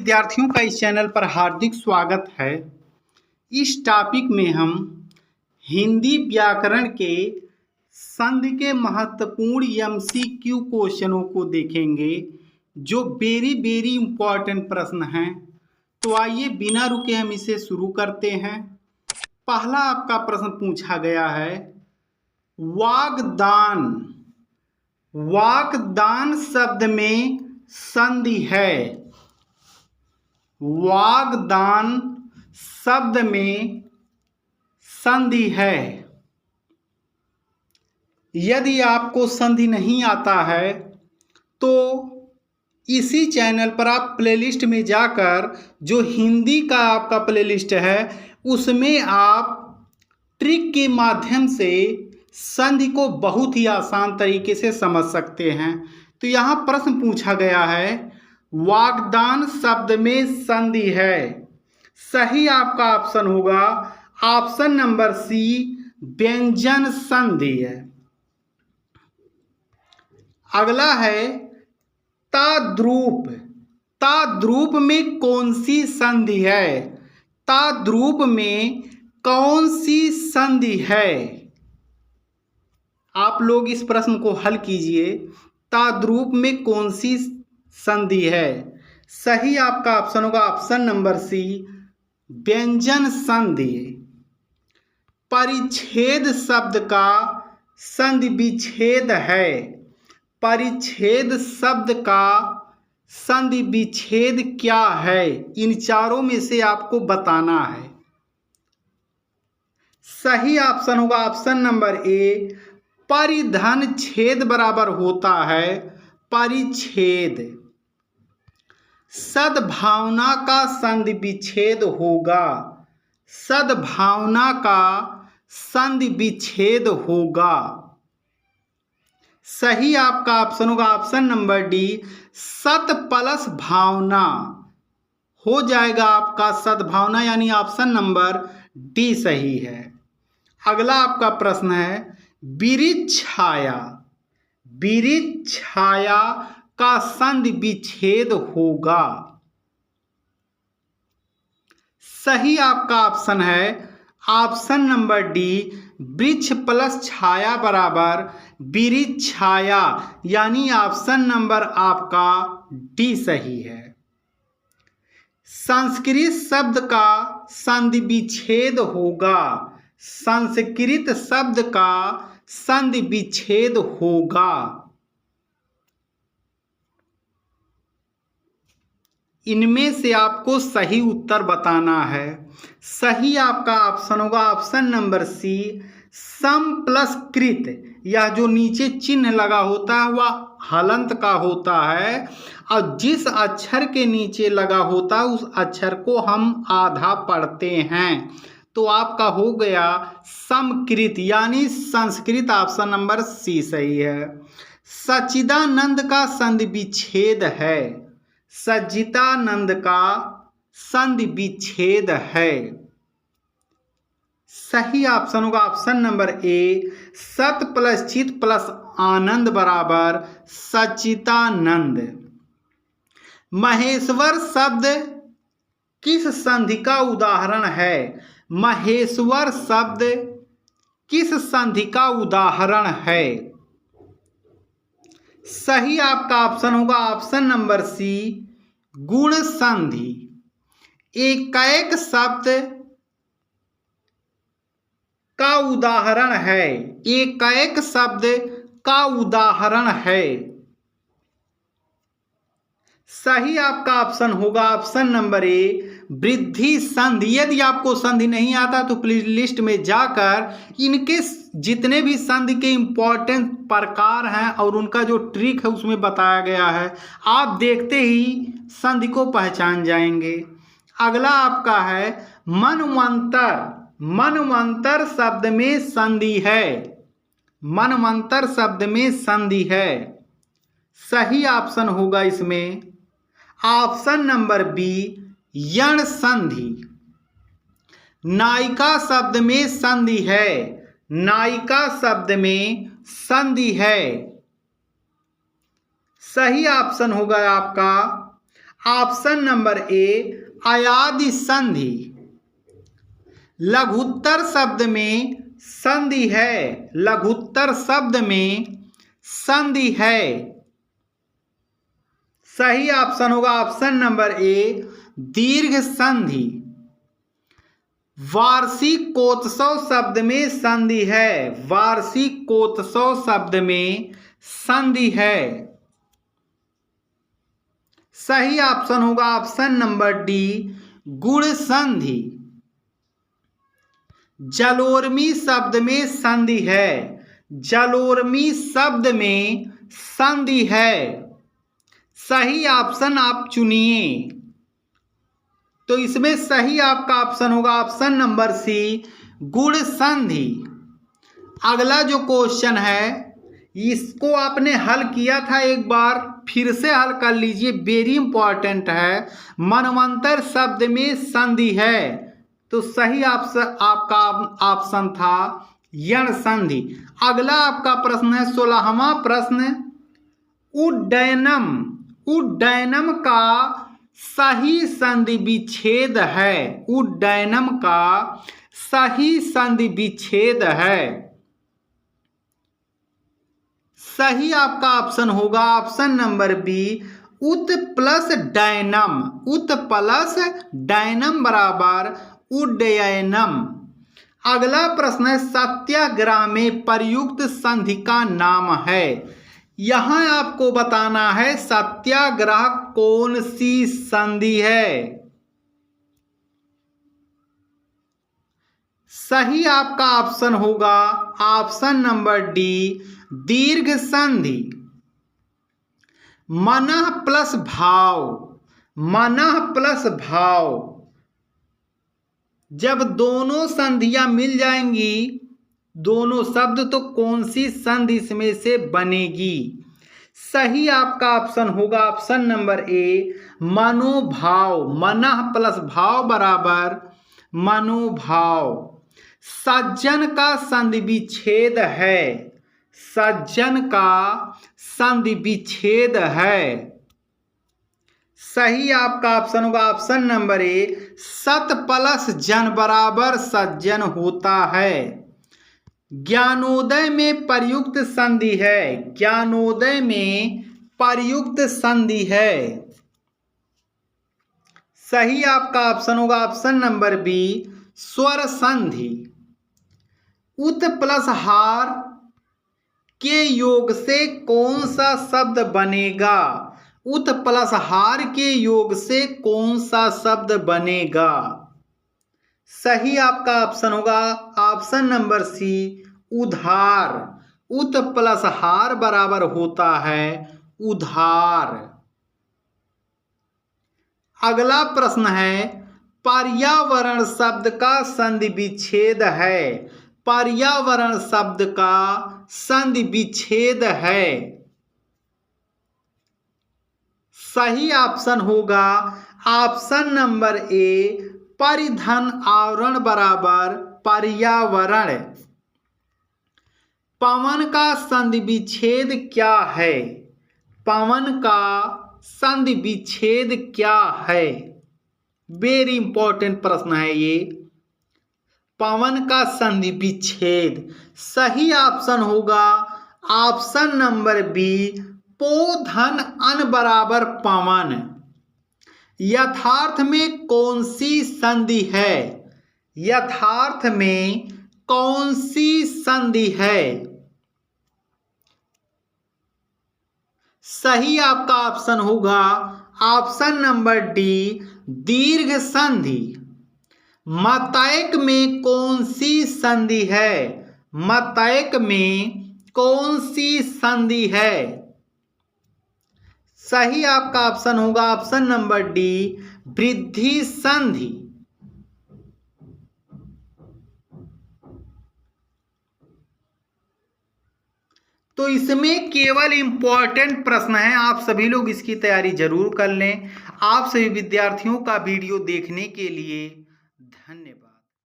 विद्यार्थियों का इस चैनल पर हार्दिक स्वागत है। इस टॉपिक में हम हिंदी व्याकरण के संधि के महत्वपूर्ण एमसीक्यू क्वेश्चनों को देखेंगे जो वेरी इंपॉर्टेंट प्रश्न हैं। तो आइए बिना रुके हम इसे शुरू करते हैं। पहला आपका प्रश्न पूछा गया है, वाग्दान। वाग्दान शब्द में संधि है। वाग्दान शब्द में संधि है। यदि आपको संधि नहीं आता है तो इसी चैनल पर आप प्लेलिस्ट में जाकर जो हिंदी का आपका प्लेलिस्ट है उसमें आप ट्रिक के माध्यम से संधि को बहुत ही आसान तरीके से समझ सकते हैं। तो यहाँ प्रश्न पूछा गया है, वाग्दान शब्द में संधि है। सही आपका ऑप्शन होगा ऑप्शन नंबर सी, व्यंजन संधि है। अगला है ताद्रूप। ताद्रूप में कौन सी संधि है? ताद्रूप में कौन सी संधि है? आप लोग इस प्रश्न को हल कीजिए। ताद्रूप में कौन सी संधि है? सही आपका ऑप्शन होगा ऑप्शन नंबर सी, व्यंजन संधि। परिच्छेद शब्द का संधि विच्छेद है। परिच्छेद शब्द का संधि विच्छेद क्या है? इन चारों में से आपको बताना है। सही ऑप्शन होगा ऑप्शन नंबर ए, परिधन छेद बराबर होता है परिच्छेद। सद्भावना का संधि विच्छेद होगा। सद्भावना का संधि विच्छेद होगा। सही आपका ऑप्शन होगा ऑप्शन नंबर डी, सत प्लस भावना हो जाएगा आपका सद्भावना, यानी ऑप्शन नंबर डी सही है। अगला आपका प्रश्न है, विरिच्छाया। विरिच्छाया का संधि विच्छेद होगा। सही आपका ऑप्शन है ऑप्शन नंबर डी, वृक्ष प्लस छाया बराबर विरिच्छाया, यानी ऑप्शन नंबर आपका डी सही है। संस्कृत शब्द का संधि विच्छेद होगा। संस्कृत शब्द का संधि विच्छेद होगा। इनमें से आपको सही उत्तर बताना है। सही आपका ऑप्शन होगा ऑप्शन नंबर सी, सम प्लस कृत। यह जो नीचे चिन्ह लगा होता है वह हलंत का होता है और जिस अक्षर के नीचे लगा होता है उस अक्षर को हम आधा पढ़ते हैं। तो आपका हो गया समकृत, यानी संस्कृत। ऑप्शन नंबर सी सही है। सच्चिदानंद का संधि विच्छेद है। सच्चिदानंद का संधि विच्छेद है। सही ऑप्शन होगा ऑप्शन नंबर ए, सत प्लस चित प्लस आनंद बराबर सच्चिदानंद। महेश्वर शब्द किस संधि का उदाहरण है? महेश्वर शब्द किस संधि का उदाहरण है? सही आपका ऑप्शन होगा ऑप्शन नंबर सी, गुण संधि। एकैक शब्द का उदाहरण है। एकैक शब्द का उदाहरण है। सही आपका ऑप्शन होगा ऑप्शन नंबर ए, वृद्धि संधि। यदि आपको संधि नहीं आता तो प्लीज लिस्ट में जाकर इनके जितने भी संधि के इंपॉर्टेंट प्रकार हैं और उनका जो ट्रिक है उसमें बताया गया है, आप देखते ही संधि को पहचान जाएंगे। अगला आपका है मनवंतर। मनवंतर शब्द में संधि है। मनवंतर शब्द में संधि है। सही ऑप्शन होगा इसमें ऑप्शन नंबर बी, यण संधि। नायिका शब्द में संधि है। नायिका शब्द में संधि है। सही ऑप्शन होगा आपका ऑप्शन नंबर ए अयादि संधि। लघुत्तर शब्द में संधि है, लघुत्तर शब्द में संधि है। सही ऑप्शन होगा ऑप्शन नंबर ए दीर्घ संधि। वार्षिकोत्सव शब्द में संधि है, वार्षिकोत्सव शब्द में संधि है। सही ऑप्शन होगा ऑप्शन नंबर डी गुण संधि। जलोर्मी शब्द में संधि है, जलोर्मी शब्द में संधि है। सही ऑप्शन आप चुनिए। तो इसमें सही आपका ऑप्शन होगा ऑप्शन नंबर सी गुण संधि। अगला जो क्वेश्चन है इसको आपने हल किया था एक बार, फिर से हल कर लीजिए, वेरी इंपॉर्टेंट है। मनवंतर शब्द में संधि है, तो सही आपका ऑप्शन था यण संधि। अगला आपका प्रश्न है 16वां प्रश्न, उड्डयनम, उड्डयनम का सही संधि विच्छेद है, उड्डयनम का सही संधि विच्छेद है। सही आपका ऑप्शन होगा ऑप्शन नंबर बी उत प्लस डैनम, उत प्लस डैनम बराबर उड्डयनम। अगला प्रश्न है सत्याग्रह में प्रयुक्त संधि का नाम है। यहां आपको बताना है सत्याग्रह कौन सी संधि है। सही आपका ऑप्शन होगा ऑप्शन नंबर डी दीर्घ संधि। मनः प्लस भाव, मनः प्लस भाव, जब दोनों संधियां मिल जाएंगी, दोनों शब्द, तो कौन सी संधि इसमें से बनेगी। सही आपका ऑप्शन होगा ऑप्शन नंबर ए मनोभाव, मनः प्लस भाव बराबर मनोभाव। सज्जन का संधि विच्छेद है, सज्जन का संधि विच्छेद है। सही आपका ऑप्शन होगा ऑप्शन नंबर ए सत प्लस जन बराबर सज्जन होता है। ज्ञानोदय में प्रयुक्त संधि है, ज्ञानोदय में प्रयुक्त संधि है। सही आपका ऑप्शन होगा ऑप्शन नंबर बी स्वर संधि। उत प्लस हार के योग से कौन सा शब्द बनेगा, उत प्लस हार के योग से कौन सा शब्द बनेगा। सही आपका ऑप्शन होगा ऑप्शन नंबर सी उधार। उत प्लस हार बराबर होता है उधार। अगला प्रश्न है पर्यावरण शब्द का संधि विच्छेद है, पर्यावरण शब्द का संधि विच्छेद है। सही ऑप्शन होगा ऑप्शन नंबर ए परिधन आवरण बराबर पर्यावरण। पवन का संधि विच्छेद क्या है, पवन का संधि विच्छेद क्या है। वेरी इंपॉर्टेंट प्रश्न है ये, पवन का संधि विच्छेद। सही ऑप्शन होगा ऑप्शन नंबर बी पो धन अन बराबर पवन। यथार्थ में कौन सी संधि है, यथार्थ में कौन सी संधि है। सही आपका ऑप्शन होगा ऑप्शन नंबर डी दीर्घ संधि। मतैक में कौन सी संधि है, मतैक में कौन सी संधि है। सही आपका ऑप्शन होगा ऑप्शन नंबर डी वृद्धि संधि। तो इसमें केवल इंपॉर्टेंट प्रश्न है, आप सभी लोग इसकी तैयारी जरूर कर लें। आप सभी विद्यार्थियों का वीडियो देखने के लिए धन्यवाद।